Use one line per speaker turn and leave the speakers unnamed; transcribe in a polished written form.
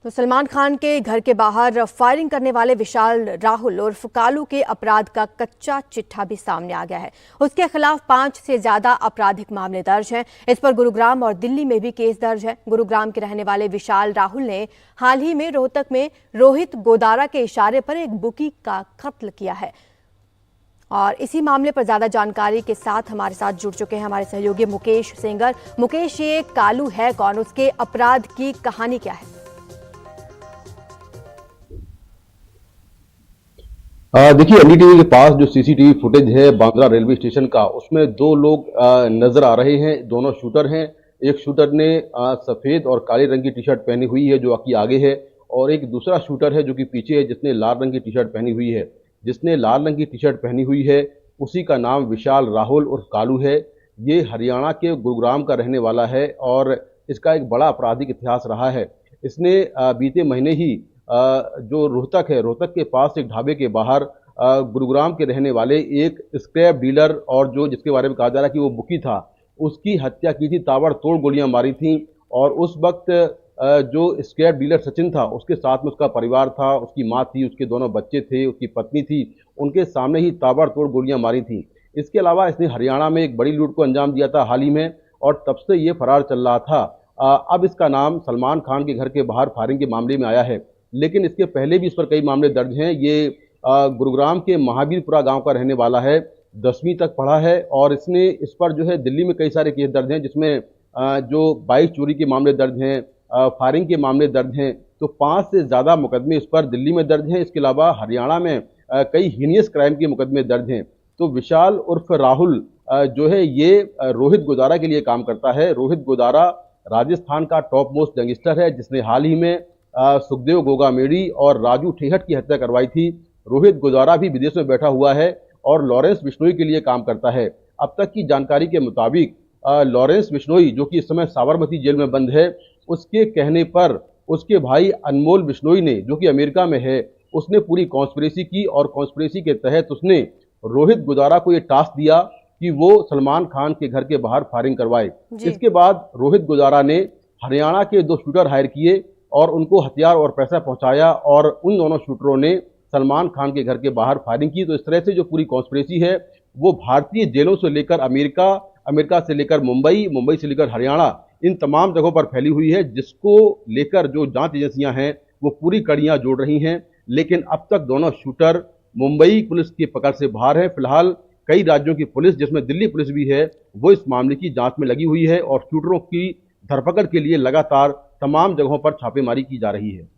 तो सलमान खान के घर के बाहर फायरिंग करने वाले विशाल राहुल उर्फ कालू के अपराध का कच्चा चिट्ठा भी सामने आ गया है। उसके खिलाफ 5 से ज्यादा आपराधिक मामले दर्ज हैं। इस पर गुरुग्राम और दिल्ली में भी केस दर्ज है। गुरुग्राम के रहने वाले विशाल राहुल ने हाल ही में रोहतक में रोहित गोदारा के इशारे पर एक बुकी का कत्ल किया है। और इसी मामले पर ज्यादा जानकारी के साथ हमारे साथ जुड़ चुके हैं हमारे सहयोगी मुकेश सेंगर। मुकेश, ये कालू है कौन, उसके अपराध की कहानी क्या है?
देखिए, एनडीटीवी के पास जो सीसीटीवी फुटेज है बांद्रा रेलवे स्टेशन का, उसमें 2 लोग नजर आ रहे हैं। दोनों शूटर हैं। एक शूटर ने सफेद और काले रंग की टी शर्ट पहनी हुई है जो कि आगे है, और एक दूसरा शूटर है जो कि पीछे है जिसने लाल रंग की टी शर्ट पहनी हुई है। जिसने लाल रंग की टी शर्ट पहनी हुई है उसी का नाम विशाल राहुल उर्फ कालू है। ये हरियाणा के गुरुग्राम का रहने वाला है और इसका एक बड़ा आपराधिक इतिहास रहा है। इसने बीते महीने ही जो रोहतक है, रोहतक के पास एक ढाबे के बाहर गुरुग्राम के रहने वाले एक स्क्रैप डीलर और जो जिसके बारे में कहा जा रहा है कि वो बुकी था, उसकी हत्या की थी। ताबड़तोड़ गोलियां मारी थी और उस वक्त जो स्क्रैप डीलर सचिन था उसके साथ में उसका परिवार था, उसकी माँ थी, उसके दोनों बच्चे थे, उसकी पत्नी थी। उनके सामने ही ताबड़तोड़ गोलियां मारी थी। इसके अलावा इसने हरियाणा में एक बड़ी लूट को अंजाम दिया था हाल ही में, और तब से ये फरार चल रहा था। अब इसका नाम सलमान खान के घर के बाहर फायरिंग के मामले में आया है, लेकिन इसके पहले भी इस पर कई मामले दर्ज हैं। ये गुरुग्राम के महावीरपुरा गांव का रहने वाला है, 10वीं तक पढ़ा है, और इसने इस पर जो है दिल्ली में कई सारे केस दर्ज हैं, जिसमें जो बाइक चोरी के मामले दर्ज हैं, फायरिंग के मामले दर्ज हैं। तो 5 से ज़्यादा मुकदमे इस पर दिल्ली में दर्ज हैं। इसके अलावा हरियाणा में कई हीनियस क्राइम के मुकदमे दर्ज हैं। तो विशाल उर्फ राहुल जो है ये रोहित गोदारा के लिए काम करता है। रोहित गोदारा राजस्थान का टॉप मोस्ट गैंगस्टर है जिसने हाल ही में सुखदेव गोगामेड़ी और राजू ठेहट की हत्या करवाई थी। रोहित गोदारा भी विदेश में बैठा हुआ है और लॉरेंस बिश्नोई के लिए काम करता है। अब तक की जानकारी के मुताबिक लॉरेंस बिश्नोई, जो कि इस समय साबरमती जेल में बंद है, उसके कहने पर उसके भाई अनमोल बिश्नोई ने, जो कि अमेरिका में है, उसने पूरी कॉन्स्पिरेसी की और कॉन्स्पिरेसी के तहत उसने रोहित गोदारा को यह टास्क दिया कि वो सलमान खान के घर के बाहर फायरिंग करवाए। इसके बाद रोहित गोदारा ने हरियाणा के 2 शूटर हायर किए और उनको हथियार और पैसा पहुंचाया, और उन दोनों शूटरों ने सलमान खान के घर के बाहर फायरिंग की। तो इस तरह से जो पूरी कॉन्स्पिरेसी है वो भारतीय जेलों से लेकर अमेरिका, अमेरिका से लेकर मुंबई, मुंबई से लेकर हरियाणा, इन तमाम जगहों पर फैली हुई है, जिसको लेकर जो जांच एजेंसियां हैं वो पूरी कड़ियां जोड़ रही हैं। लेकिन अब तक दोनों शूटर मुंबई पुलिस की पकड़ से बाहर है। फिलहाल कई राज्यों की पुलिस, जिसमें दिल्ली पुलिस भी है, वो इस मामले की जांच में लगी हुई है और शूटरों की धरपकड़ के लिए लगातार तमाम जगहों पर छापेमारी की जा रही है।